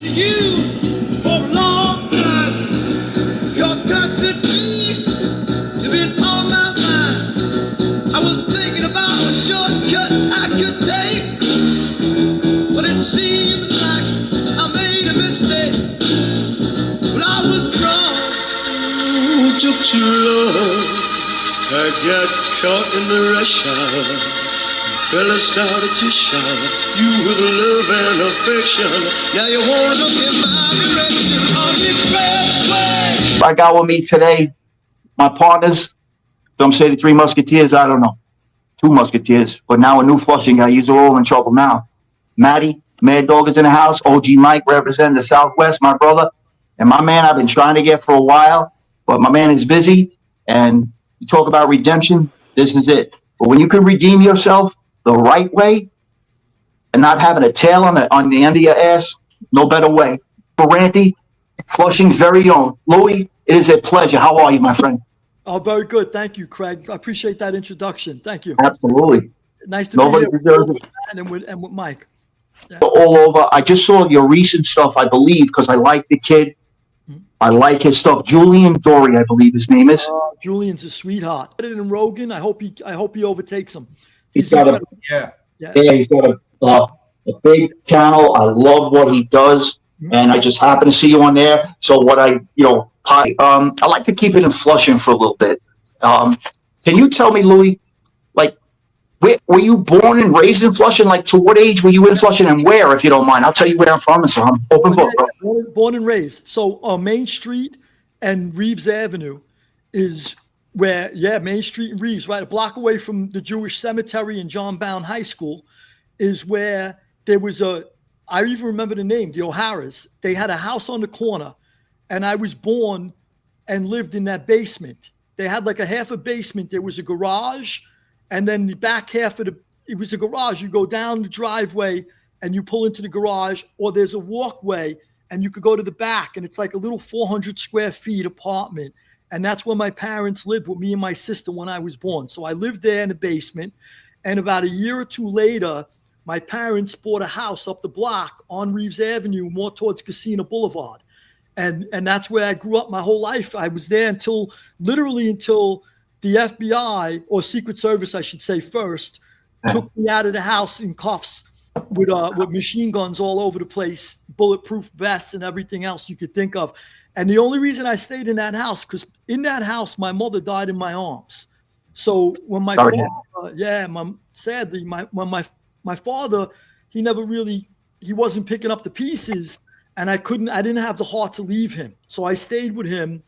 You for a long time, cause constantly you've been on my mind. I was thinking about a shortcut I could take, but it seems like I made a mistake. But I was wrong. It took too long. I got caught in the rush hour. Fella started to shower you with love and affection. Now you wanna look in my direction on the expressway. I got with me today my partners. Some say the Three Musketeers. I don't know. Two Musketeers. But now a new Flushing guy. You're all in trouble now. Matty, Mad Dog is in the house. OG Mike representing the Southwest, my brother. And my man I've been trying to get for a while. But my man is busy. And you talk about redemption. This is it. But when you can redeem yourself the right way and not having a tail on the end of your ass, no better way. Ferrante, Flushing's very own. Louis, it is a pleasure. How are you, my friend? Oh, very good. Thank you, Craig. I appreciate that introduction. Thank you. Absolutely. Nice to Nobody be here deserves it. and with Mike. Yeah. All over. I just saw your recent stuff, I believe, because I like the kid. I like his stuff. Julian Dory, I believe his name is. Julian's a sweetheart. In Rogan, I hope he overtakes him. He's got he's got a big channel. I love what he does, and I just happen to see you on there. So what I like to keep it in Flushing for a little bit. Can you tell me, Louis, like, were you born and raised in Flushing? Like, to what age were you in Flushing, and where, if you don't mind? I'll tell you where I'm from, so I'm open book. Born and raised. So Main Street and Reeves Avenue is where, Main Street and Reeves, right, a block away from the Jewish cemetery and John Bound High School, is where there was I even remember the name, the O'Haras. They had a house on the corner, and I was born and lived in that basement. They had like a half a basement. There was a garage, and then the back half of it was a garage. You go down the driveway and you pull into the garage, or there's a walkway and you could go to the back, and it's like a little 400 square feet apartment. And that's where my parents lived with me and my sister when I was born. So I lived there in the basement. And about a year or two later, my parents bought a house up the block on Reeves Avenue, more towards Casino Boulevard. And that's where I grew up my whole life. I was there until the FBI, or Secret Service, I should say first, took me out of the house in cuffs with machine guns all over the place, bulletproof vests and everything else you could think of. And the only reason I stayed in that house, because in that house, my mother died in my arms. So when my father, he wasn't picking up the pieces, and I didn't have the heart to leave him. So I stayed with him,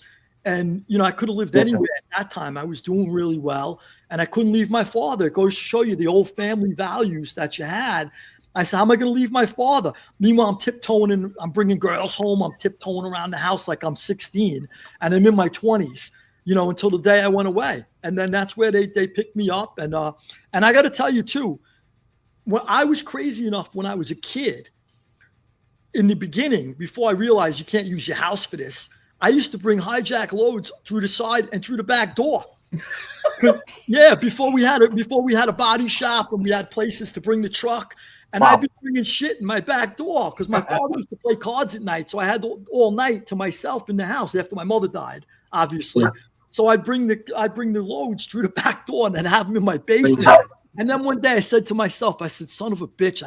and, I could have lived anywhere at that time. I was doing really well, and I couldn't leave my father. It goes to show you the old family values that you had. I said, how am I going to leave my father? Meanwhile, I'm tiptoeing and I'm bringing girls home. I'm tiptoeing around the house like I'm 16 and I'm in my 20s, until the day I went away. And then that's where they picked me up. And I got to tell you too, when I was crazy enough when I was a kid, in the beginning, before I realized you can't use your house for this, I used to bring hijack loads through the side and through the back door. Before we had a body shop and we had places to bring the truck. And I'd be bringing shit in my back door because my father used to play cards at night. So I had all night to myself in the house after my mother died, obviously. Yeah. So I'd bring the loads through the back door and then have them in my basement. And then one day I said to myself, I said, son of a bitch,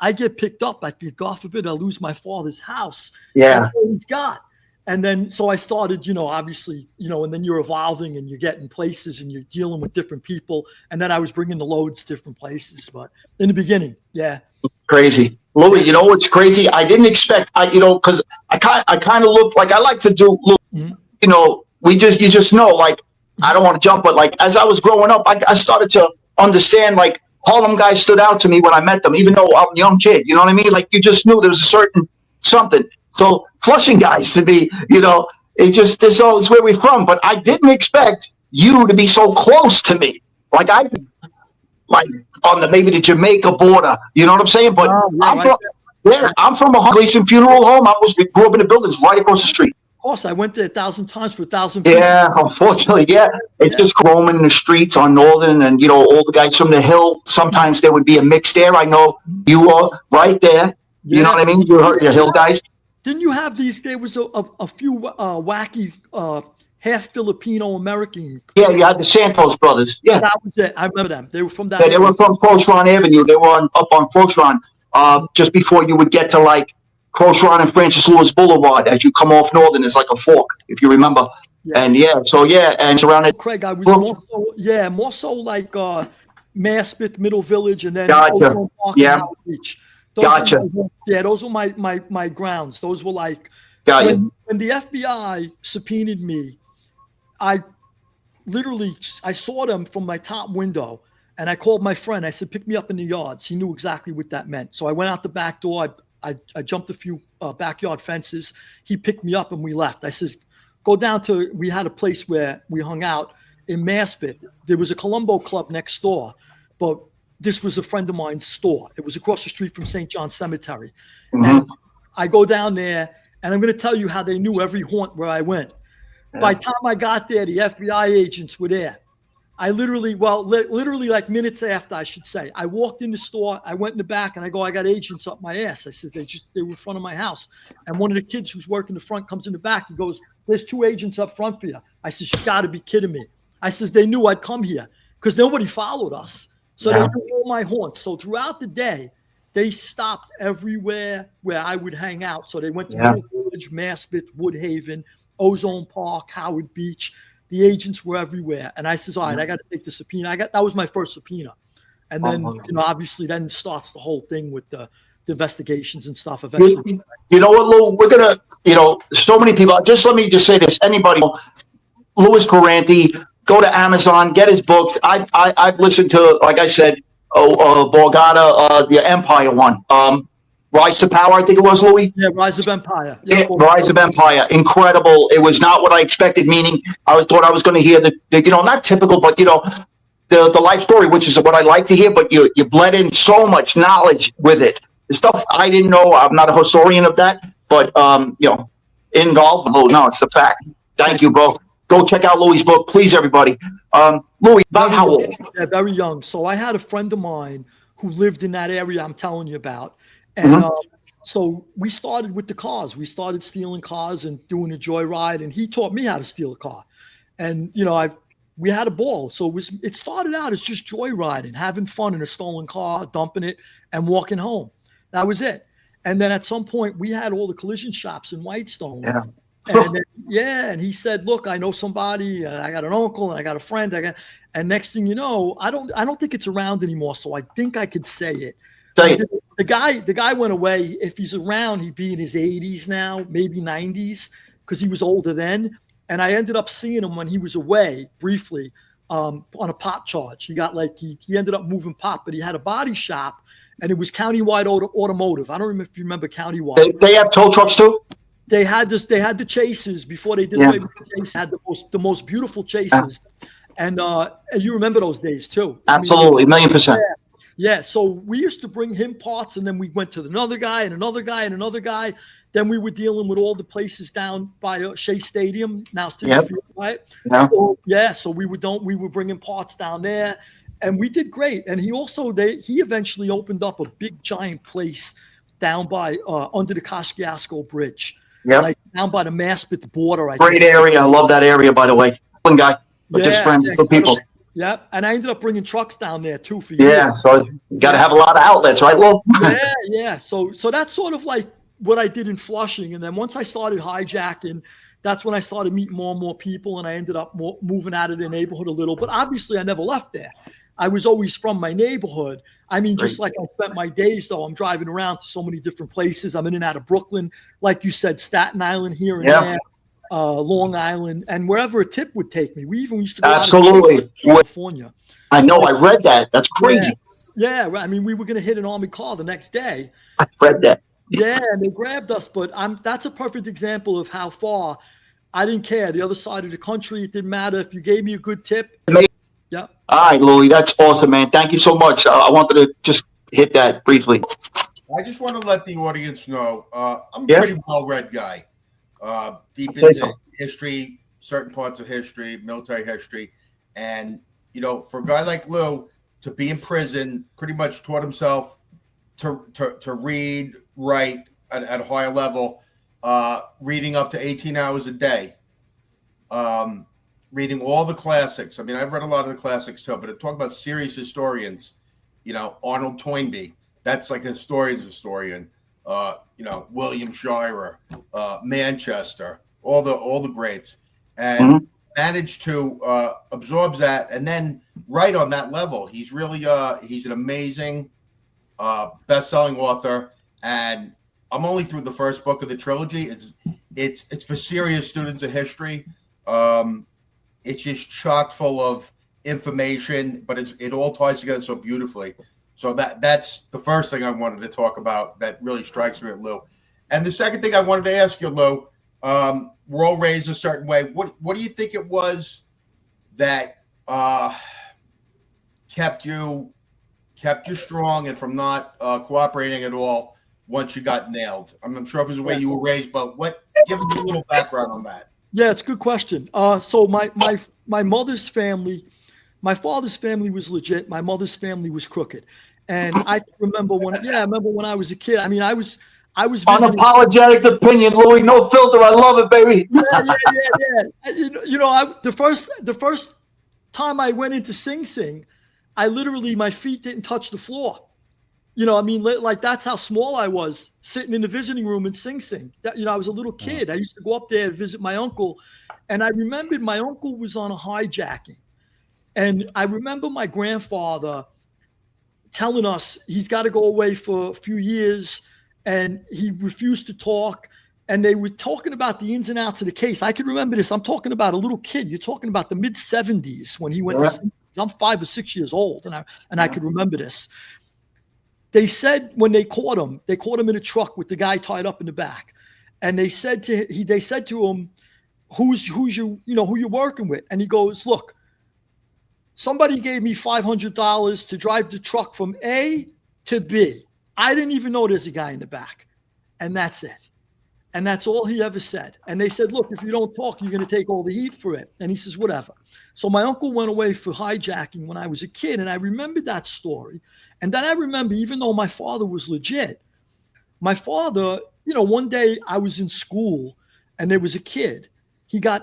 I get picked up. God forbid I lose my father's house. Yeah. That's all he's got. And then, so I started, obviously, and then you're evolving and you're getting places and you're dealing with different people. And then I was bringing the loads different places. But in the beginning, yeah. Crazy. Louis, you know what's crazy? I didn't expect, because I kind of looked like I like to do, you just know, like, I don't want to jump, but like, as I was growing up, I started to understand, like, Harlem guys stood out to me when I met them, even though I'm a young kid. You know what I mean? Like, you just knew there was a certain something. So Flushing guys to be, this all is where we're from. But I didn't expect you to be so close to me. Like on maybe the Jamaica border. You know what I'm saying? But I'm from a Gleason funeral home. We grew up in the buildings right across the street. Of course, I went there 1,000 times for 1,000. Yeah, unfortunately, yeah. It's just roaming the streets on Northern, and all the guys from the Hill. Sometimes there would be a mix there. I know you are right there. You know what I mean? Your Hill guys. Didn't you have these? There was a few wacky half Filipino American. Yeah, you had the Santos brothers. Yeah, that was it. I remember them. They were from that. Yeah, they were from Crochron Avenue. They were up on Crochron, just before you would get to like Crochron and Francis Lewis Boulevard. As you come off Northern, it's like a fork, if you remember. Yeah. And and surrounded. Craig, I was more so like Maspeth, Middle Village, and then Gotcha. Yeah. Beach. Gotcha. Those were my grounds. Those were like when the FBI subpoenaed me, I saw them from my top window, and I called my friend. I said, pick me up in the yards. He knew exactly what that meant. So I went out the back door. I jumped a few backyard fences. He picked me up and we left. I says, go down to, we had a place where we hung out in Maspeth. There was a Colombo club next door, but this was a friend of mine's store. It was across the street from St. John's Cemetery. Mm-hmm. And I go down there, and I'm going to tell you how they knew every haunt where I went. By the time I got there, the FBI agents were there. I literally like minutes after, I should say, I walked in the store, I went in the back, and I go, I got agents up my ass. I said, they were in front of my house. And one of the kids who's working the front comes in the back. He goes, there's 2 agents up front for you. I said, you got to be kidding me. I says, they knew I'd come here because nobody followed us. So they knew all my haunts. So throughout the day, they stopped everywhere where I would hang out. So they went to Middle Village, Maspeth, Woodhaven, Ozone Park, Howard Beach. The agents were everywhere. And I says, all right, I got to take the subpoena. That was my first subpoena. And then, obviously then starts the whole thing with the investigations and stuff eventually. You know what, Lou? We're going to, so many people, let me just say this. Anybody, Louis Ferrante, go to Amazon, get his books. I've listened to, like I said, Borgata, the Empire one. Rise to Power, I think it was, Louis? Yeah, Rise of Empire. Yeah, Rise of Empire. Incredible. It was not what I expected, meaning I thought I was going to hear the not typical, but, the life story, which is what I like to hear, but you bled in so much knowledge with it. The stuff I didn't know. I'm not a historian of that, but, involved. Oh, no, it's the fact. Thank you, bro. Go check out Louis' book, please, everybody. Louis, about how old? Yeah, very young. So I had a friend of mine who lived in that area I'm telling you about. And so we started with the cars. We started stealing cars and doing a joyride, and he taught me how to steal a car. And, we had a ball. So it started out as just joyriding, having fun in a stolen car, dumping it, and walking home. That was it. And then at some point, we had all the collision shops in Whitestone. Yeah. And he said, look, I know somebody, I got an uncle, and I got a friend. And next thing you know, I don't think it's around anymore. So I think I could say it. The guy went away. If he's around, he'd be in his 80s now, maybe 90s, because he was older then. And I ended up seeing him when he was away briefly on a pot charge. He got he ended up moving pot, but he had a body shop, and it was Countywide Automotive. I don't remember if you remember Countywide. They have tow trucks too? They had the Chases before they did away with the Chases. Had the most beautiful Chases, and you remember those days too. Absolutely, 1,000,000%. Yeah. So we used to bring him parts, and then we went to another guy and another guy and another guy. Then we were dealing with all the places down by Shea Stadium, now Citi Field, right? Yeah. So we were bringing parts down there, and we did great. And he eventually opened up a big giant place down by under the Kosciuszko Bridge. Yeah, like down by the Maspeth border. Great area. I love that area, by the way. One guy, but just friends, good people. Yeah, and I ended up bringing trucks down there too for you. Yeah, so you got to have a lot of outlets, right, Lou? Yeah. So that's sort of like what I did in Flushing, and then once I started hijacking, that's when I started meeting more and more people, and I ended up moving out of the neighborhood a little. But obviously, I never left there. I was always from my neighborhood. I mean, just like I spent my days, though, I'm driving around to so many different places. I'm in and out of Brooklyn, like you said, Staten Island here and there, Long Island, and wherever a tip would take me. We even used to go absolutely out to California. I know. I read that. That's crazy. Yeah. I mean, we were going to hit an army car the next day. I read that. Yeah, and they grabbed us, but that's a perfect example of how far I didn't care. The other side of the country, it didn't matter. If you gave me a good tip. Yeah. All right, Louis, that's awesome, man. Thank you so much. I wanted to just hit that briefly. I just want to let the audience know I'm a pretty well-read guy, deep into history, certain parts of history, military history. And, for a guy like Lou to be in prison, pretty much taught himself to read, write at a higher level, reading up to 18 hours a day, reading all the classics. I mean, I've read a lot of the classics too, but to talk about serious historians, Arnold Toynbee, that's like a historian's historian. William Shirer, Manchester, all the greats, and managed to absorb that and then write on that level. He's really he's an amazing best-selling author, and I'm only through the first book of the trilogy. It's for serious students of history. It's just chock full of information, but it all ties together so beautifully. So that's the first thing I wanted to talk about that really strikes me at Lou. And the second thing I wanted to ask you, Lou, we're all raised a certain way. What do you think it was that kept you strong and from not cooperating at all once you got nailed? I'm sure it was the way you were raised, but give us a little background on that. Yeah, it's a good question. So my mother's family, my father's family was legit. My mother's family was crooked. And I remember when I was a kid. I mean, I was visiting. Unapologetic opinion, Louis, no filter. I love it, baby. Yeah. The first time I went into Sing Sing, I literally, my feet didn't touch the floor. Like that's how small I was sitting in the visiting room in Sing Sing. I was a little kid. I used to go up there to visit my uncle. And I remembered my uncle was on a hijacking. And I remember my grandfather telling us he's got to go away for a few years, and he refused to talk. And they were talking about the ins and outs of the case. I can remember this. I'm talking about a little kid. You're talking about the mid-70s when he went to Sing. I'm 5 or 6 years old, and I could remember this. They said when they caught him in a truck with the guy tied up in the back, and they said to him, who you're working with, and he goes, look, somebody gave me $500 to drive the truck from A to B. I didn't even know there's a guy in the back, and that's it. And that's all he ever said. And they said, look, if you don't talk, you're going to take all the heat for it. And he says, whatever. So my uncle went away for hijacking when I was a kid, and I remembered that story. And then I remember, even though my father was legit, my father, one day I was in school, and there was a kid.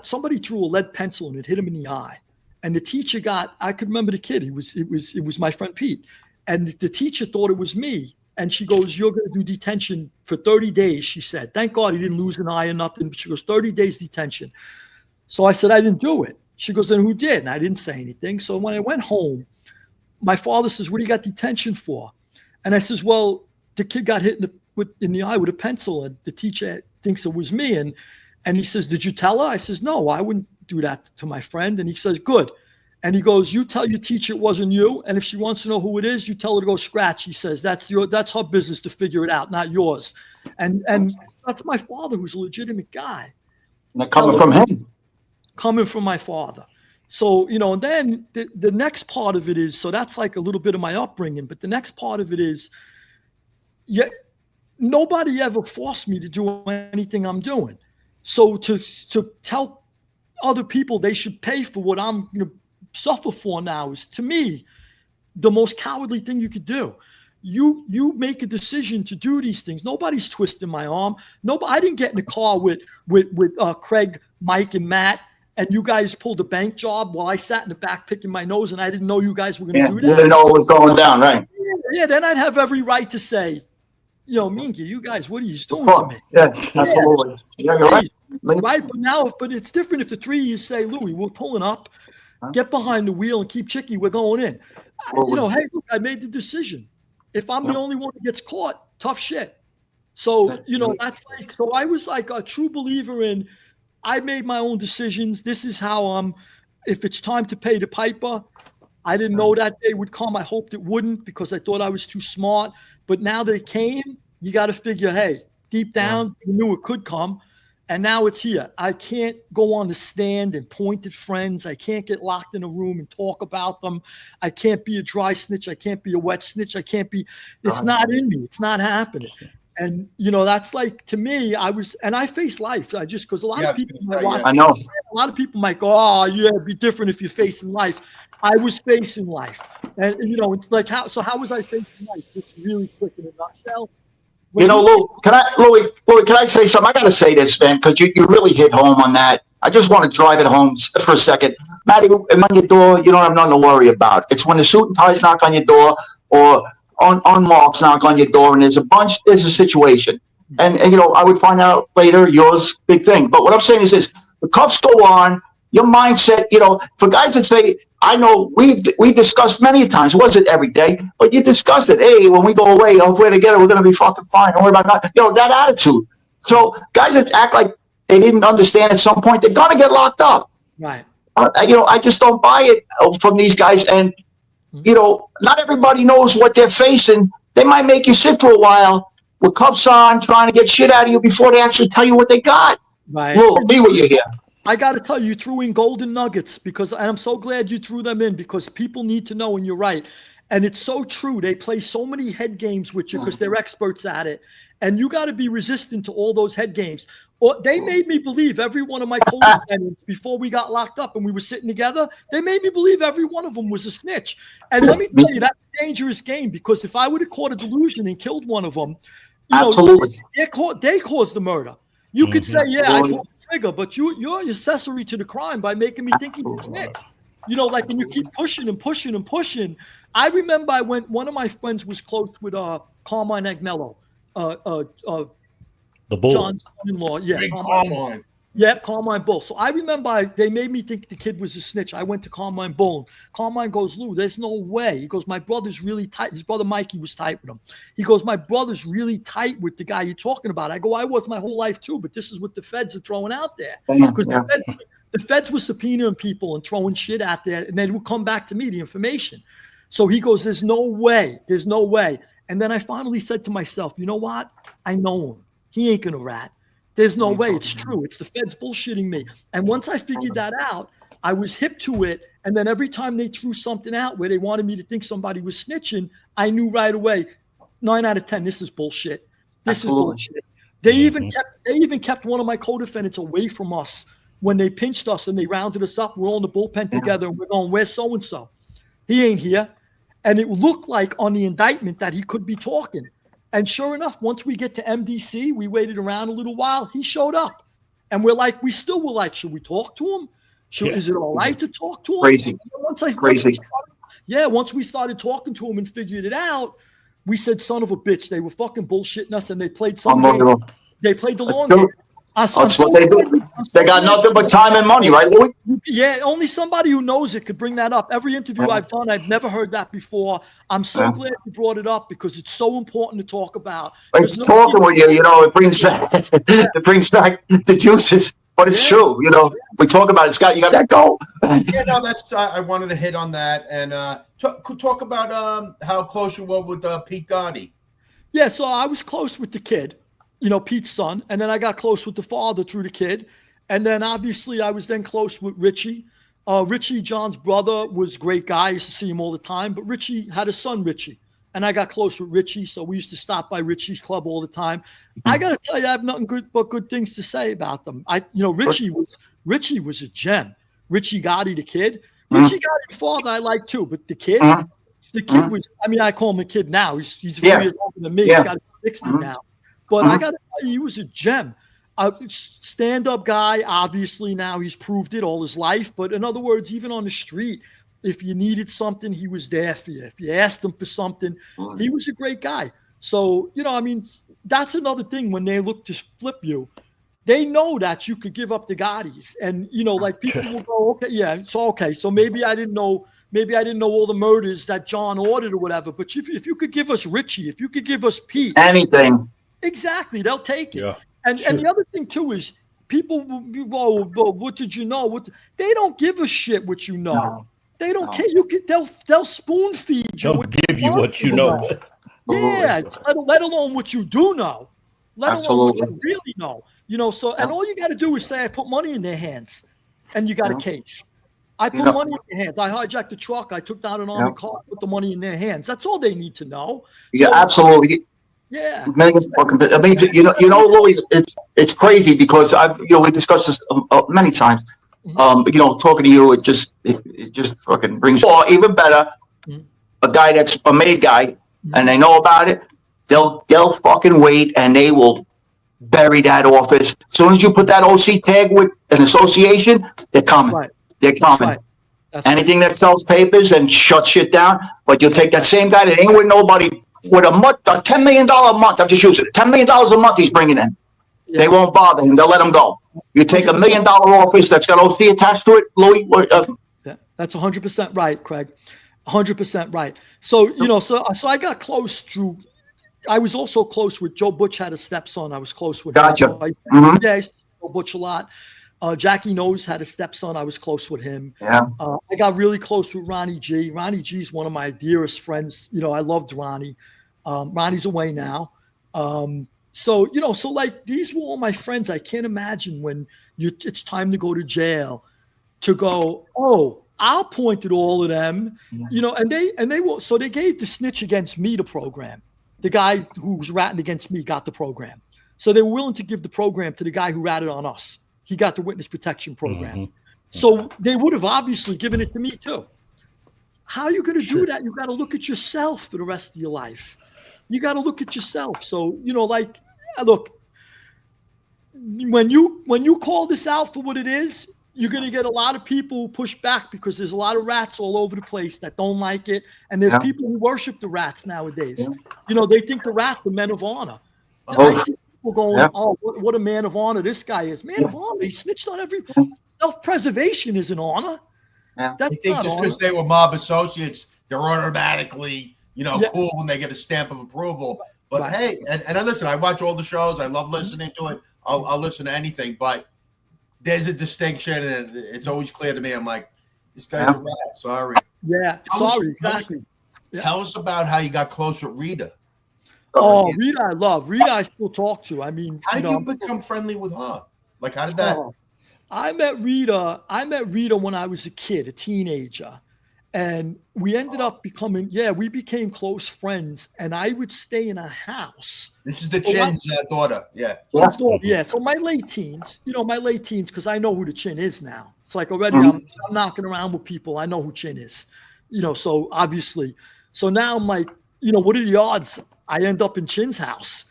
Somebody threw a lead pencil and it hit him in the eye. And the teacher I could remember the kid. It was my friend Pete. And the teacher thought it was me. And she goes, you're going to do detention for 30 days, she said. Thank God he didn't lose an eye or nothing. But she goes, 30 days detention. So I said, I didn't do it. She goes, then who did? And I didn't say anything. So when I went home, my father says, what do you got detention for? And I says, well, the kid got hit in the eye with a pencil, and the teacher thinks it was me. And he says, did you tell her? I says, no, I wouldn't do that to my friend. And he says, good. And he goes, you tell your teacher it wasn't you. And if she wants to know who it is, you tell her to go scratch. He says, that's her business to figure it out, not yours. And that's my father, who's a legitimate guy. And coming from him. Coming from my father. So, and then the next part of it is, so that's like a little bit of my upbringing. But the next part of it is, nobody ever forced me to do anything I'm doing. So to tell other people they should pay for what I'm suffer for now is, to me, the most cowardly thing you could do. You make a decision to do these things. Nobody's twisting my arm. I didn't get in the car with Craig, Mike, and Matt, and you guys pulled a bank job while I sat in the back picking my nose, and I didn't know you guys were going to do that. You didn't know it was going down, right? Yeah, then I'd have every right to say, Mink, you guys, what are you doing to me? Yeah, absolutely. Yeah, you're right. Right, but it's different if the three of you say, Louis, we're pulling up, get behind the wheel and keep chicky, we're going in. Hey, look, I made the decision. If I'm the only one that gets caught, tough shit. So, that's like, so I was like a true believer in, I made my own decisions. This is how if it's time to pay the piper, I didn't know that day would come. I hoped it wouldn't, because I thought I was too smart. But now that it came, you got to figure, hey, deep down, you knew it could come. And now it's here. I can't go on the stand and point at friends. I can't get locked in a room and talk about them. I can't be a dry snitch. I can't be a wet snitch. It's not in me. It's not happening. And that's like, to me, I face life. Because a lot of people might watch. I know. A lot of people might go, "Oh, yeah, it'd be different if you're facing life." I was facing life, and it's like how was I facing life? Just really quick in a nutshell. Louis, can I say something? I got to say this, man, because you really hit home on that. I just want to drive it home for a second. Matty, on your door, you don't have nothing to worry about. It's when the suit and ties knock on your door, or unmarked knock on your door, and there's a situation. And I would find out later yours, big thing. But what I'm saying is this: the cuffs go on, your mindset, for guys that say, I know we discussed many times, it wasn't every day, but you discussed it. Hey, when we go away, if we're together, we're going to be fucking fine. Don't worry about that. That attitude. So guys that act like they didn't understand at some point, they're going to get locked up. Right. I just don't buy it from these guys. And, not everybody knows what they're facing. They might make you sit for a while with cuffs on, trying to get shit out of you before they actually tell you what they got. Right. Well, be what you hear. I got to tell you, threw in golden nuggets and I'm so glad you threw them in because people need to know, and you're right. And it's so true. They play so many head games with you because they're experts at it. And you got to be resistant to all those head games. Or they made me believe every one of my co-defendants before we got locked up and we were sitting together, they made me believe every one of them was a snitch. And let me tell you, that's a dangerous game because if I would have caught a delusion and killed one of them, absolutely, they caused the murder. You could say, yeah, I pulled the trigger, but you're accessory to the crime by making me think he's a snitch. Like when you keep pushing and pushing and pushing. I remember one of my friends was close with Carmine Agnello, the Bull. John's son-in-law. Yeah, Carmine. Yeah, Carmine Bull. So I remember they made me think the kid was a snitch. I went to Carmine Bull. Carmine goes, Lou, there's no way. He goes, my brother's really tight. His brother Mikey was tight with him. He goes, my brother's really tight with the guy you're talking about. I go, I was my whole life too, but this is what the feds are throwing out there. Because the feds were subpoenaing people and throwing shit out there, and then it would come back to me, the information. So he goes, there's no way. There's no way. And then I finally said to myself, you know what? I know him. He ain't gonna rat. There's no way. It's true. It's the feds bullshitting me. And once I figured that out, I was hip to it. And then every time they threw something out where they wanted me to think somebody was snitching, I knew right away, 9 out of 10, this is bullshit. This is bullshit. They even kept one of my co-defendants away from us when they pinched us and they rounded us up. We're all in the bullpen together and we're going, where's so-and-so? He ain't here. And it looked like on the indictment that he could be talking. And sure enough, once we get to MDC, we waited around a little while. He showed up. And we still were like, should we talk to him? Is it all right to talk to him? Crazy. Once we started talking to him and figured it out, we said, son of a bitch, they were fucking bullshitting us and they played some game. They played the long game. That's what they do. They got nothing but time and money, right, Louis? Yeah, only somebody who knows it could bring that up. Every interview I've done, I've never heard that before. I'm so glad you brought it up because it's so important to talk about. It's talking with you, it brings back the juices. But it's true, we talk about it, Scott. You got that go. That's. I wanted to hit on that and talk about how close you were with Pete Gotti. Yeah, so I was close with the kid. Pete's son. And then I got close with the father through the kid. And then obviously I was then close with Richie. Richie, John's brother, was a great guy. I used to see him all the time. But Richie had a son, Richie. And I got close with Richie. So we used to stop by Richie's club all the time. I got to tell you, I have nothing but good things to say about them. Richie was a gem. Richie Gotti, the kid. Richie Gotti, the father, I like too. But the kid, was, I call him a kid now. He's a few years older than me. He's got 60 now. But I got to tell you, he was a gem. A stand-up guy, obviously now he's proved it all his life. But in other words, even on the street, if you needed something, he was there for you. If you asked him for something, he was a great guy. So, that's another thing when they look to flip you. They know that you could give up the Gottis. And, people will go, okay, yeah, it's okay. So maybe I didn't know all the murders that John ordered or whatever. But if you could give us Richie, if you could give us Pete. Anything. Exactly. They'll take it. Yeah. And the other thing, too, is people will be, well, what did you know? They don't give a shit what you know. No. They don't care. They'll spoon feed you. They'll give you what you know. Yeah, let alone what you do know. Let alone what you really know. And all you got to do is say, I put money in their hands, and you got a case. I put money in their hands. I hijacked the truck. I took down an army car, put the money in their hands. That's all they need to know. Yeah, absolutely. Yeah. Millions fucking. I mean, Louis, it's crazy because we discussed this many times. Talking to you, it just fucking brings. Or even better, a guy that's a made guy, and they know about it. They'll fucking wait, and they will bury that office. As soon as you put that OC tag with an association, they're coming. Right. They're coming. Right. Anything that sells papers and shuts shit down, but you'll take that same guy that ain't with nobody with a $10 million a month. I'm just using it. $10 million a month he's bringing in. Yeah. They won't bother him. They'll let him go. You take $1 million office that's got OC attached to it, Louis. Yeah, that's 100% right, Craig. 100% right. So so I got close through. I was also close with Joe Butch. Had a stepson. I was close with. Gotcha. Yeah, I used to Joe Butch a lot. Jackie Knows had a stepson. I was close with him. Yeah. I got really close with Ronnie G. Ronnie G is one of my dearest friends. I loved Ronnie. Ronnie's away now. So like these were all my friends. I can't imagine when it's time to go to jail to go, oh, I'll point at all of them, and they will. So they gave the snitch against me the program. The guy who was ratting against me got the program. So they were willing to give the program to the guy who ratted on us. He got the witness protection program. Mm-hmm. So they would have obviously given it to me too. How are you going to do that? You got to look at yourself for the rest of your life. You got to look at yourself. So, look, when you call this out for what it is, you're going to get a lot of people who push back because there's a lot of rats all over the place that don't like it. And there's people who worship the rats nowadays. Yeah. They think the rats are men of honor. And I see people going, oh, what a man of honor this guy is. Man of honor. He snitched on every self-preservation is an honor. Yeah. That's I think just because they were mob associates, they're automatically, cool when they get a stamp of approval. But hey, and listen, I watch all the shows. I love listening to it. I'll listen to anything, but there's a distinction, and it's always clear to me. I'm like, this guy's a rat. Sorry. Yeah, exactly. Tell us about how you got close with Rita. Oh, Rita, I love. Rita, I still talk to. I mean, how did you become friendly with her? Like, how did that? I met Rita when I was a kid, a teenager. And we ended up becoming, we became close friends. And I would stay in a house. This is the Chin's daughter. Yeah. Yeah. So my late teens, because I know who the Chin is now. It's like already I'm knocking around with people. I know who Chin is, so obviously. So now I'm like, what are the odds I end up in Chin's house?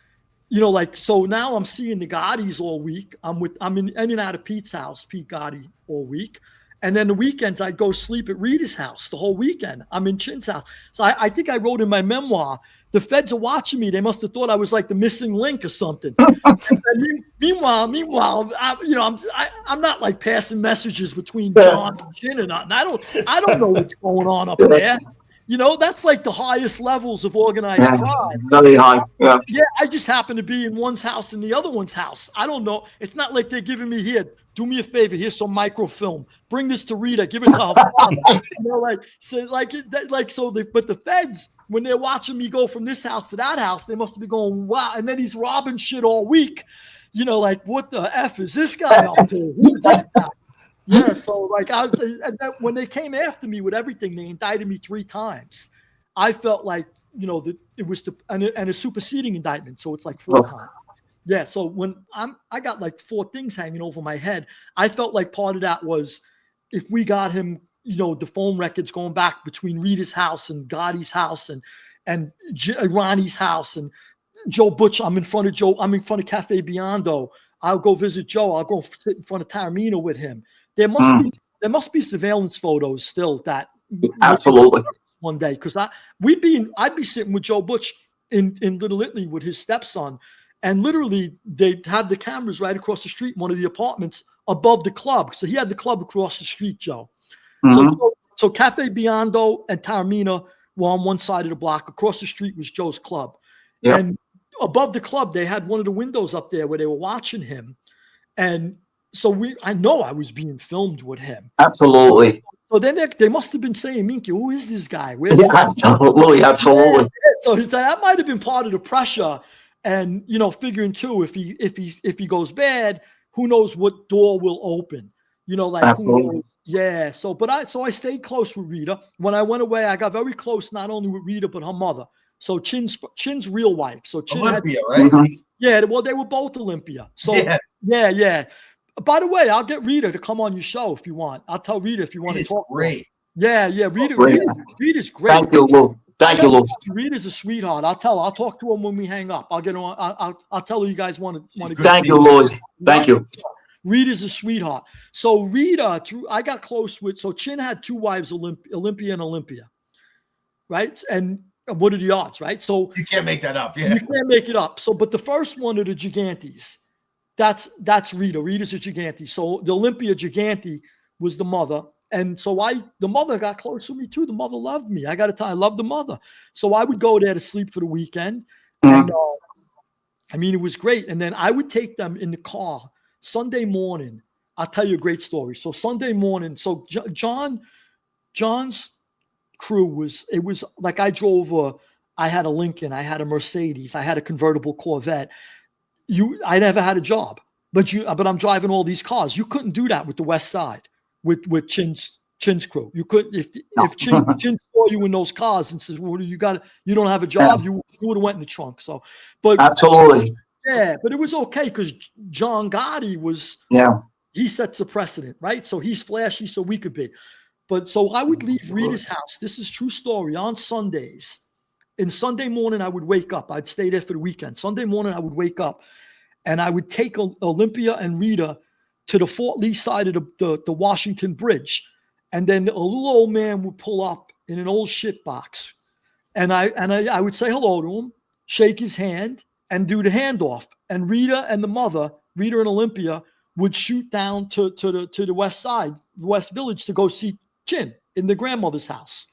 So now I'm seeing the Gottis all week. I'm in and out of Pete's house, Pete Gotti, all week. And then the weekends, I'd go sleep at Rita's house the whole weekend. I'm in Chin's house. So I think I wrote in my memoir, the feds are watching me. They must have thought I was like the missing link or something. Meanwhile, I'm not like passing messages between John and Chin or nothing. I don't know what's going on up there. That's like the highest levels of organized crime. Very high. Yeah. Yeah, I just happen to be in one's house and the other one's house. I don't know. It's not like they're giving me here. Do me a favor. Here's some microfilm. Bring this to Rita. Give it to her father. But the feds, when they're watching me go from this house to that house, they must be going, wow. And then he's robbing shit all week. What the F is this guy up to? Who is this guy? Yeah, so when they came after me with everything, they indicted me 3 times. I felt like, that it was and a superseding indictment, so it's like 4 times. Yeah, so when I got like 4 things hanging over my head, I felt like part of that was if we got him, the phone records going back between Rita's house and Gotti's house and Ronnie's house and Joe Butch. I'm in front of Cafe Biondo. I'll go visit Joe. I'll go sit in front of Taramino with him. There must be surveillance photos still that absolutely one day because I'd be sitting with Joe Butch in Little Italy with his stepson, and literally they'd have the cameras right across the street in one of the apartments above the club. So he had the club across the street, Joe. So Cafe Biondo and Taramina were on one side of the block. Across the street was Joe's club, and above the club they had one of the windows up there where they were watching him, and so I know I was being filmed with him. Absolutely. So then they must have been saying, Mink, who is this guy? Absolutely. Yeah. So that might have been part of the pressure, and figuring too, if he goes bad, who knows what door will open? Absolutely. Who knows? Yeah. So I stayed close with Rita. When I went away, I got very close not only with Rita but her mother. So Chin's real wife. So Chin Olympia, right? Yeah, well, they were both Olympia. So yeah. By the way, I'll get Rita to come on your show if you want. I'll tell Rita if you want to talk. Great. Yeah. Rita's great. Thank you, Lou. Thank you, Lou. Rita's a sweetheart. I'll talk to her when we hang up. I'll get on. I'll tell her you guys want to. Thank you, Lloyd. Thank you. Rita's a sweetheart. So Rita, I got close with. So Chin had two wives, Olympia and Olympia, right? And what are the odds, right? So you can't make that up. Yeah, you can't make it up. So, but the first one are the Gigantes. That's Rita. Rita's a Gigante. So the Olympia Gigante was the mother. And so the mother got close to me too. The mother loved me. I got to tell you, I love the mother. So I would go there to sleep for the weekend. And I mean, it was great. And then I would take them in the car Sunday morning. I'll tell you a great story. So Sunday morning, so John's crew was like I drove I had a Lincoln, I had a Mercedes, I had a convertible Corvette. I never had a job, but I'm driving all these cars. You couldn't do that with the West Side, with Chin's crew. You couldn't if Chin saw you in those cars and says, "Well, you don't have a job," you would have went in the trunk. So, but absolutely, yeah, but it was okay because John Gotti was he sets a precedent, right? So he's flashy, so we could be. But so I would leave Rita's house. This is true story on Sundays. And Sunday morning, I would wake up. I'd stay there for the weekend. Sunday morning, I would wake up and I would take Olympia and Rita to the Fort Lee side of the Washington Bridge. And then a little old man would pull up in an old shit box. And I would say hello to him, shake his hand, and do the handoff. And Rita and the mother, Rita and Olympia, would shoot down to the west side, the West Village, to go see Chin in the grandmother's house.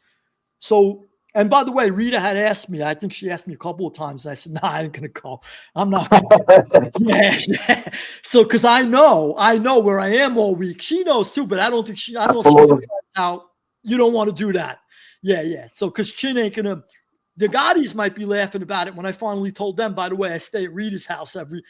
So, and by the way, Rita had asked me, I think she asked me a couple of times, and I said, I ain't going to go. I'm not going to go. Yeah. So, because I know where I am all week. She knows too, but I don't think how you don't want to do that. Yeah. So, because Chin ain't going to, the Gottis might be laughing about it when I finally told them, by the way, I stay at Rita's house every,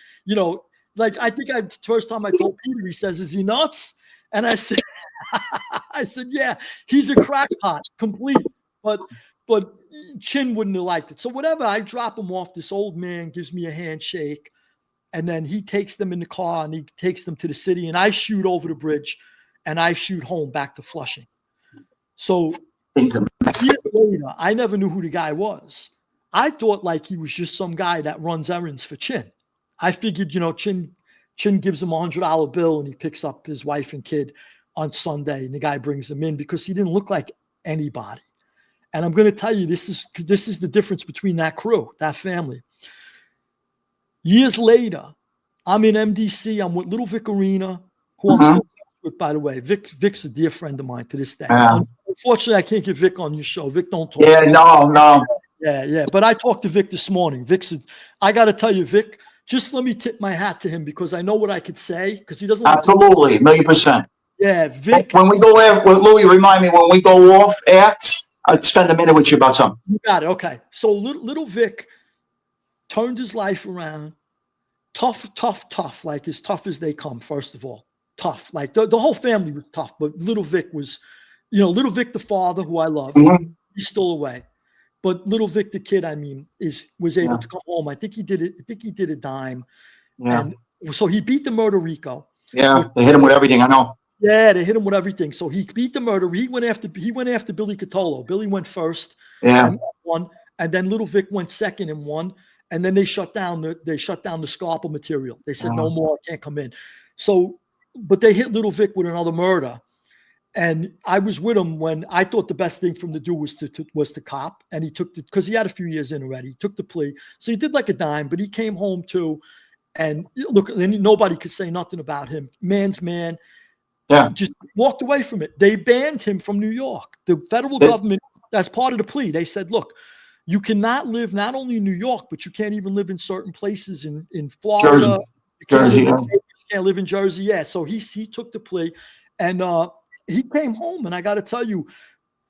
like I think the first time I told Peter, he says, is he nuts? And I said, yeah, he's a crackpot, complete. But Chin wouldn't have liked it. So whatever, I drop him off. This old man gives me a handshake, and then he takes them in the car and he takes them to the city, and I shoot over the bridge, and I shoot home back to Flushing. So years later, I never knew who the guy was. I thought like he was just some guy that runs errands for Chin. I figured, Chin gives him $100 bill and he picks up his wife and kid on Sunday, and the guy brings them in because he didn't look like anybody. And I'm going to tell you, this is the difference between that crew, that family. Years later, I'm in MDC. I'm with Little Vic Arena, who I'm still with, by the way. Vic's a dear friend of mine to this day. Unfortunately, I can't get Vic on your show. Vic don't talk. Yeah, no. Yeah. But I talked to Vic this morning. Vic said, I got to tell you, Vic, just let me tip my hat to him because I know what I could say because he doesn't. Absolutely, 1,000,000%. Yeah, Vic. When we go Louis, remind me, when we go off acts, I'd spend a minute with you about something. You got it. Okay. So little Vic turned his life around. Tough. Like as tough as they come, first of all. Tough. Like the whole family was tough, but little Vic was, little Vic, the father, who I love, he's still away. But little Vic, the kid, was able to come home. I think he did a dime. Yeah. And so he beat the murder Rico. Yeah. They hit him with everything. I know. Yeah, they hit him with everything. So he beat the murder. He went after Billy Catolo. Billy went first. Yeah. And won. And then little Vic went second and won. And then they shut down the Scarpa material. They said no more, can't come in. So, but they hit little Vic with another murder. And I was with him when I thought the best thing for him to do was to cop. And he took because he had a few years in already. He took the plea. So he did like a dime, but he came home too. And look, and nobody could say nothing about him. Man's man. Yeah. Just walked away from it. They banned him from New York. The federal government, that's part of the plea. They said, look, you cannot live not only in New York, but you can't even live in certain places in Florida. Jersey. You can't live in Jersey. Yeah. So he took the plea and he came home. And I got to tell you,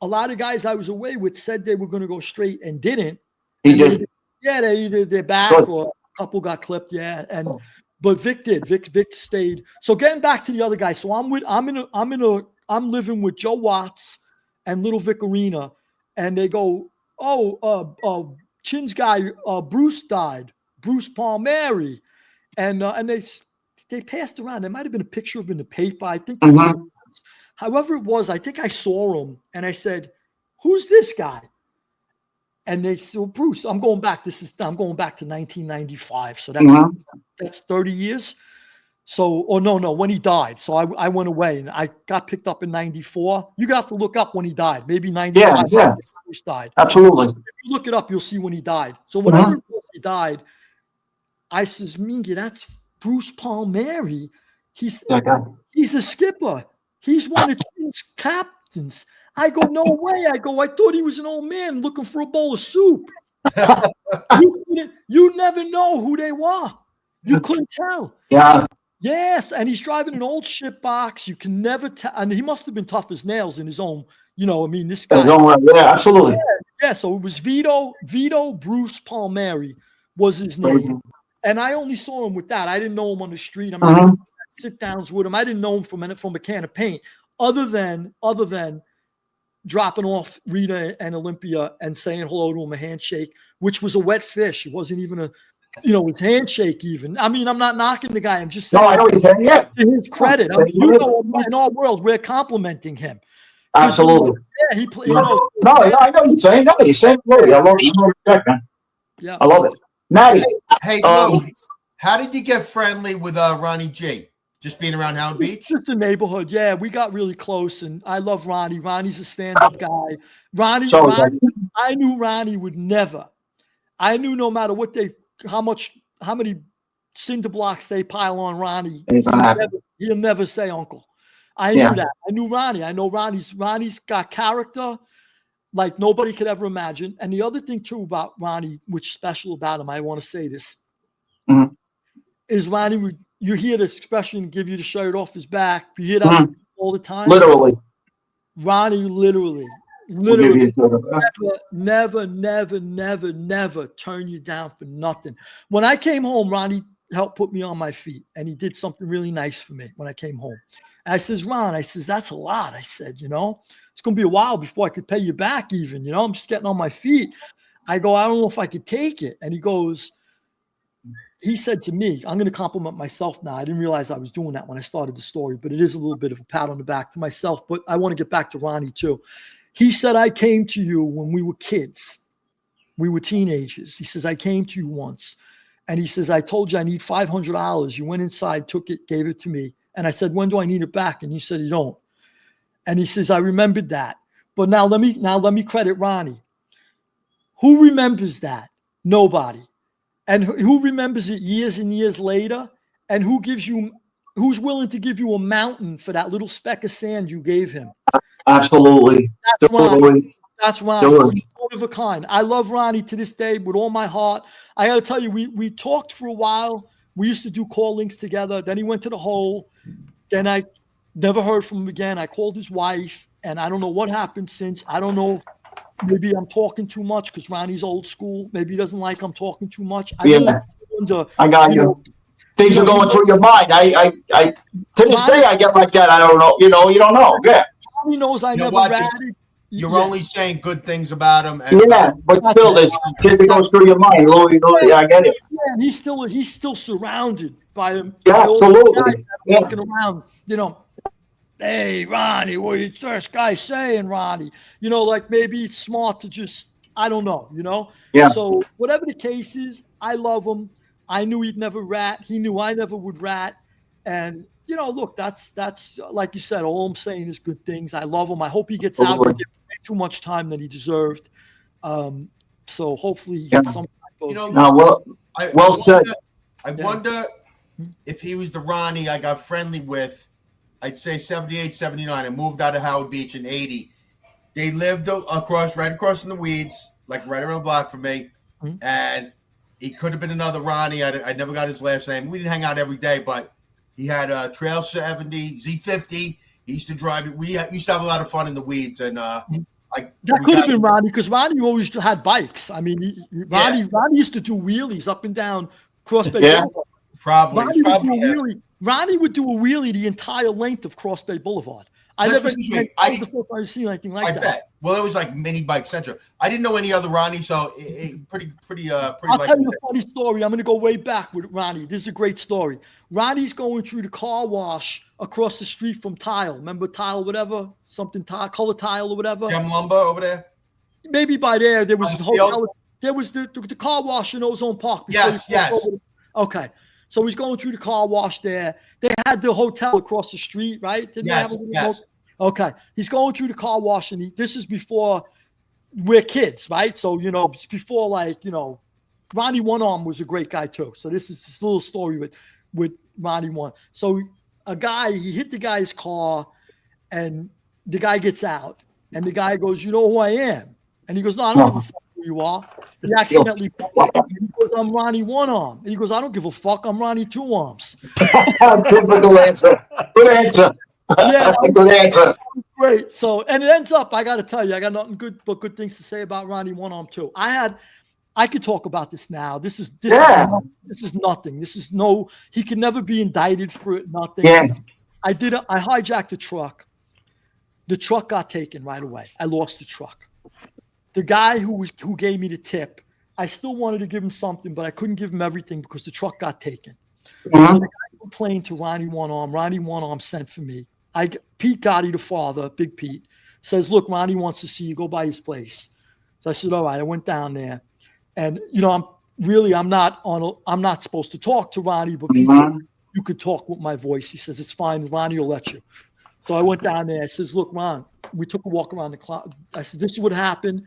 a lot of guys I was away with said they were going to go straight and didn't. He did. They're back or a couple got clipped. Yeah. But Vic did. Vic stayed. So getting back to the other guy. So I'm living with Joe Watts and Little Vic Arena, and they go, Chin's guy, Bruce died, Bruce Palmieri, and they passed around. There might have been a picture of him in the paper. I think. However it was, I think I saw him, and I said, "Who's this guy?" And they said, well, "Bruce, I'm going back. I'm going back to 1995. So that's 30 years." So, no, when he died. So I went away and I got picked up in 94. You got to look up when he died. Maybe 95. Yeah. Bruce died. Absolutely. If you look it up, you'll see when he died. So whenever he died, I says, Mingy, that's Bruce Palmieri. He's a skipper. He's one of Chin's captains. I go, no way. I thought he was an old man looking for a bowl of soup. You never know who they were. You couldn't tell. Yeah. Yes, and he's driving an old ship box. You can never tell. And he must have been tough as nails in his own, this guy. Yeah, absolutely. Yeah, so it was Vito Bruce Palmieri was his name. And I only saw him with that. I didn't know him on the street. I mean, sit-downs with him. I didn't know him from a can of paint, other than dropping off Rita and Olympia and saying hello to him, a handshake, which was a wet fish. It wasn't even his handshake even. I mean, I'm not knocking the guy. I'm just saying. No, I know what you're saying. Yeah. To his credit. In our world, we're complimenting him. Absolutely. Yeah, he played. I know what you're saying. No, you're saying really. I love it, man. Yeah. I love it. Matty. Hey, Lou, how did you get friendly with Ronnie G? Just being around Howard Beach? Just the neighborhood. Yeah, we got really close, and I love Ronnie. Ronnie's a stand-up guy. Ronnie, I knew Ronnie would never. I knew no matter what how many cinder blocks they pile on Ronnie, he'll never say uncle. I knew that. I knew Ronnie. I know Ronnie's got character like nobody could ever imagine. And the other thing too about Ronnie, which is special about him, I want to say this, is Ronnie, you hear the expression, give you the shirt off his back. You hear that all the time. Literally. Ronnie literally never turn you down for nothing. When I came home, Ronnie helped put me on my feet, and he did something really nice for me when I came home. And I says, Ron, that's a lot. I said, it's going to be a while before I could pay you back even, I'm just getting on my feet. I go, I don't know if I could take it. And he said to me, I'm going to compliment myself now. I didn't realize I was doing that when I started the story, but it is a little bit of a pat on the back to myself. But I want to get back to Ronnie too. He said, I came to you when we were kids. We were teenagers. He says, I came to you once. And he says, I told you I need $500. You went inside, took it, gave it to me. And I said, when do I need it back? And you said, you don't. And he says, I remembered that. But now let me credit Ronnie. Who remembers that? Nobody. And who remembers it years and years later? And who's willing to give you a mountain for that little speck of sand you gave him? Absolutely. That's Ronnie. That's Ronnie. He's one of a kind. I love Ronnie to this day with all my heart. I got to tell you, we talked for a while. We used to do call links together. Then he went to the hole. Then I never heard from him again. I called his wife, and I don't know what happened since. I don't know. Maybe I'm talking too much because Ronnie's old school. Maybe he doesn't like I'm talking too much. I got you. Things are going through your mind. I to this day I get like that. I don't know. You don't know. Yeah. He knows I never ratted. You're only saying good things about him. But still, there's shit that goes through your mind. Yeah, I get it. Yeah, and he's still surrounded by him. Yeah, absolutely. Walking around, hey, Ronnie, what are you first guy saying, Ronnie? Like maybe it's smart to just, I don't know, Yeah. So whatever the case is, I love him. I knew he'd never rat. He knew I never would rat. And, look, that's like you said, all I'm saying is good things. I love him. I hope he gets out and get way too much time than he deserved. So hopefully he gets some type of, well said. I wonder if he was the Ronnie I got friendly with, I'd say 78, 79. I moved out of Howard Beach in 80. They lived right across in the weeds, like right around the block from me. And he could have been another Ronnie. I never got his last name. We didn't hang out every day, but he had a Trail 70, Z50. He used to drive it. We used to have a lot of fun in the weeds. And that could have been Ronnie because Ronnie always had bikes. I mean, Ronnie used to do wheelies up and down Cross Bay Boulevard. Probably. Ronnie would do a wheelie the entire length of Cross Bay Boulevard. I Let's never put it this seen, way, I was the first time I've seen anything like I that. bet. Well, it was like Mini Bike Central. I didn't know any other Ronnie, so pretty. I'll Like tell you a funny story. I'm going to go way back with Ronnie. This is a great story. Ronnie's going through the car wash across the street from Tile. Remember Tile, whatever? Something Tile, Color Tile or whatever? Gem Lumber over there. Maybe by there was On the the field? hotel. There was the car wash in Ozone Park. Yes, yes. Okay. So he's going through the car wash there. They had the hotel across the street, right? Didn't Yes, they have a yes. Okay. He's going through the car wash, and this is before we're kids, right? So, it's before, like, Ronnie One Arm was a great guy too. So this is this little story with Ronnie One. So he hit the guy's car, and the guy gets out, and the guy goes, "You know who I am?" And he goes, "No, I don't give a fuck who you are." He accidentally, he goes, "I'm Ronnie One Arm." And he goes, "I don't give a fuck. I'm Ronnie Two Arms." Typical answer. Good answer. Yeah, Good answer. great. So, and it ends up, I got to tell you, I got nothing good but good things to say about Ronnie One Arm too. I could talk about this now. This is nothing. He can never be indicted for it. Nothing. Yeah. I hijacked a truck. The truck got taken right away. I lost the truck. The guy who gave me the tip, I still wanted to give him something, but I couldn't give him everything because the truck got taken. Mhm. So the guy complained to Ronnie One Arm. Ronnie One Arm sent for me. Pete Gotti, the father, Big Pete, says, "Look, Ronnie wants to see you. Go by his place." So I said, "All right." I went down there, and I'm not supposed to talk to Ronnie, but Pete said, "You could talk with my voice." He says, "It's fine. Ronnie will let you." So I went down there. I says, "Look, Ron," we took a walk around the clock. I said, "This is what happened."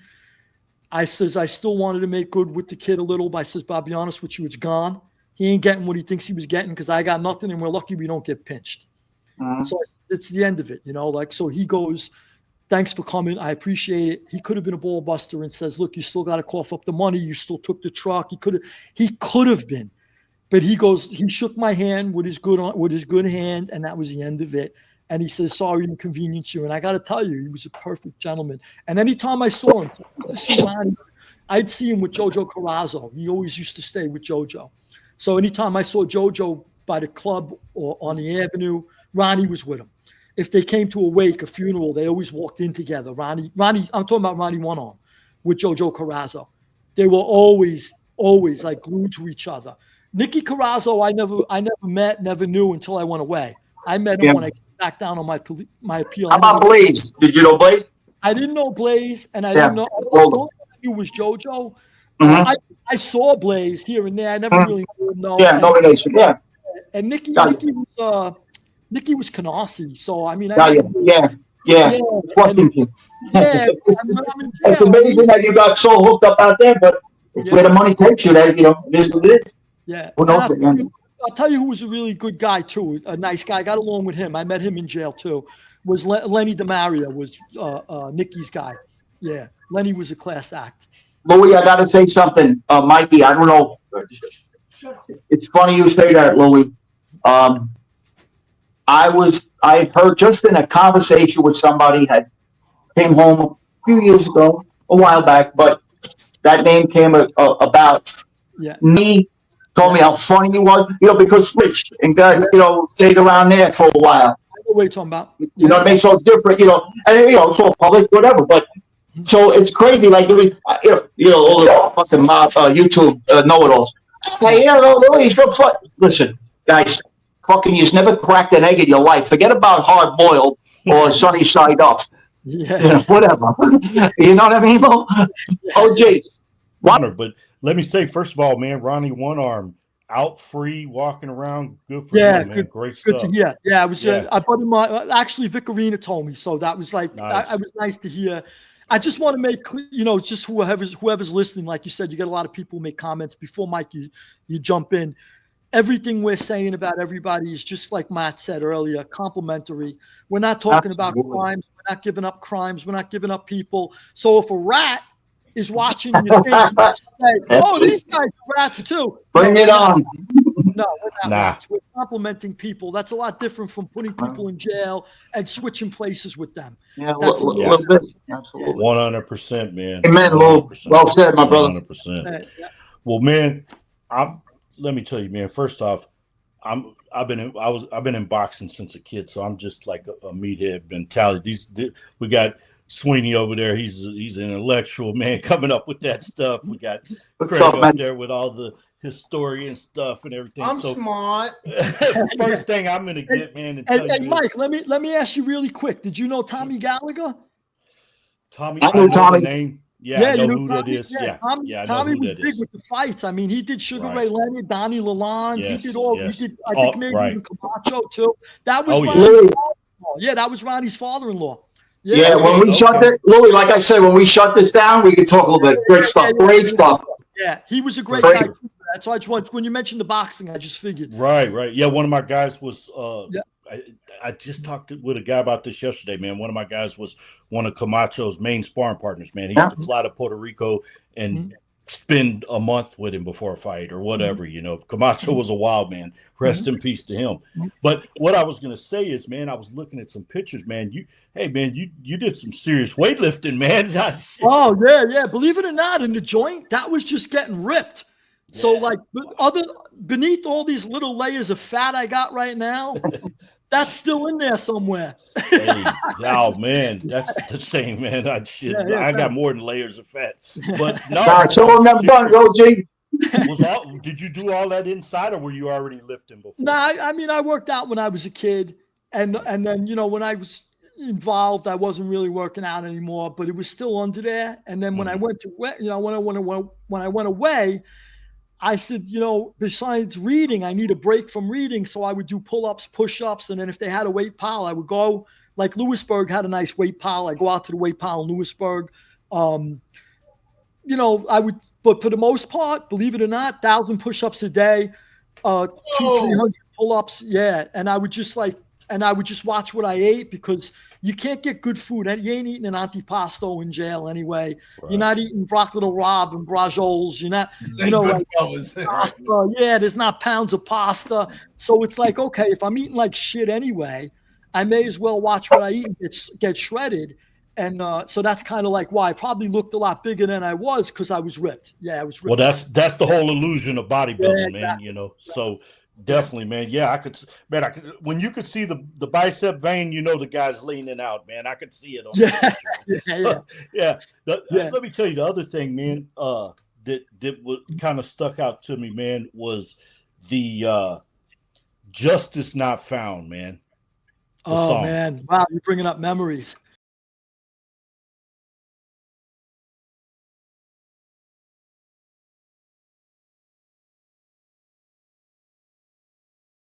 I says, "I still wanted to make good with the kid a little, but I says, but I'll be honest with you, it's gone. He ain't getting what he thinks he was getting because I got nothing, and we're lucky we don't get pinched." So it's the end of it, so he goes, "Thanks for coming. I appreciate it." He could have been a ball buster and says, "Look, you still got to cough up the money. You still took the truck." He could have been, but he goes, he shook my hand with his good hand, and that was the end of it. And he says, "Sorry to inconvenience you." And I got to tell you, he was a perfect gentleman. And anytime I saw him, I'd see him with Jojo Carrazzo. He always used to stay with Jojo. So anytime I saw Jojo by the club or on the avenue, Ronnie was with him. If they came to a wake, a funeral, they always walked in together. Ronnie, I'm talking about Ronnie One Arm with Jojo Carrazzo. They were always like glued to each other. Nicky Carrazzo, I never met, never knew until I went away. I met him when I came back down on my appeal. How about Blaze? Did you know Blaze? I didn't know Blaze, and I didn't know. Well, I knew was JoJo. Mhm. I saw Blaze here and there. I never really knew him. No. Yeah, nomination. Yeah. And Nicky was Canarsie. So I mean, Yeah. Fucking kid. It's amazing that you got so hooked up out there, but where the money takes you, it is what it is. Yeah. Who knows? I'll tell you who was a really good guy too, a nice guy. I got along with him. I met him in jail too. Was Lenny DeMaria was Nicky's guy. Yeah, Lenny was a class act. Louis, I got to say something. Mikey, I don't know. It's funny you say that, Louis. I heard just in a conversation with somebody came home a few years ago, a while back, but that name came about me. Told me how funny he was, because Rich and God, stayed around there for a while. I know what you're talking about. You know what I mean? So it's different, and it's all public, whatever. But so it's crazy, like all the fucking mob, YouTube know-it-alls. Hey, Louis, listen, guys, fucking, you've never cracked an egg in your life. Forget about hard boiled or sunny side up. Yeah, whatever. You know what I mean, Mo? OG. But let me say, first of all, man, Ronnie One Arm out free, walking around. Good for you, man. Great stuff. Good to hear. Yeah, it was. I put him on. Actually, Vicarina told me, so that was like, nice. I was nice to hear. I just want to make clear, just whoever's listening, like you said, you got a lot of people make comments before Mike. You jump in. Everything we're saying about everybody is just like Matt said earlier, complimentary. We're not talking about crimes. We're not giving up crimes. We're not giving up people. So if a rat is watching your thing, say, "Oh, these guys are rats too." Bring it on. No, we're not rats. We're complimenting people. That's a lot different from putting people in jail and switching places with them. Yeah, a little bit. Absolutely. 100%, man. Amen, Lou. Well said, my brother. 100%. Well, man, let me tell you, man, first off, I've been in boxing since a kid, so I'm just like a meathead mentality. We got Sweeney over there. He's an intellectual man coming up with that stuff. We got Craig up there with all the historian stuff and everything. I'm smart. First thing I'm gonna get, man. And Mike, let me ask you really quick. Did you know Tommy Gallagher? Tommy, I know Tommy. Name. Yeah, I know who that is. Yeah, Tommy was big with the fights. I mean, he did Sugar Ray Leonard, Donnie Lalonde. Yes, he did all. yes. He did, I think maybe even Camacho too. That was Ronnie's father-in-law. Yeah, that was Ronnie's father-in-law. Yeah, when we shut it, Louis, like I said, when we shut this down, we could talk a little bit. Great stuff. Great stuff. Yeah, he was a great guy. That's why when you mentioned the boxing, I just figured. Right. Yeah, one of my guys was. I just talked with a guy about this yesterday, man. One of my guys was one of Camacho's main sparring partners, man. He used to fly to Puerto Rico and spend a month with him before a fight or whatever, you know. Camacho was a wild man. Rest in peace to him. But what I was going to say is, man, I was looking at some pictures, man. You did some serious weightlifting, man. Oh, yeah. Believe it or not, in the joint, that was just getting ripped. So, like, beneath all these little layers of fat I got right now, that's still in there somewhere. Hey, oh man, that's the same, man. I got more than layers of fat. But no, show them them guns, OG. Did you do all that inside, or were you already lifting before? No, I mean, I worked out when I was a kid, and then when I was involved, I wasn't really working out anymore, but it was still under there. And then when I went to when I went away, I said, besides reading, I need a break from reading. So I would do pull-ups, push-ups. And then if they had a weight pile, I would go, like Lewisburg had a nice weight pile. I go out to the weight pile in Lewisburg. I would, but for the most part, believe it or not, 1,000 push-ups a day, 200-300 pull-ups. Yeah. And I would just watch what I ate, because you can't get good food. And you ain't eating an antipasto in jail anyway. Right. You're not eating broccoli rob and brajiols. You're not, pasta. Yeah, there's not pounds of pasta. So it's like, okay, if I'm eating like shit anyway, I may as well watch what I eat and get shredded. And so that's kind of like why I probably looked a lot bigger than I was, because I was ripped. Yeah, I was ripped. Well, that's the whole illusion of bodybuilding, man. So. Definitely, man. Yeah, I could when you could see the bicep vein, the guy's leaning out, man. I could see it on the picture. Let me tell you the other thing, man, that kind of stuck out to me, man, was the Justice Not Found, man. Oh song. Man, wow, you're bringing up memories.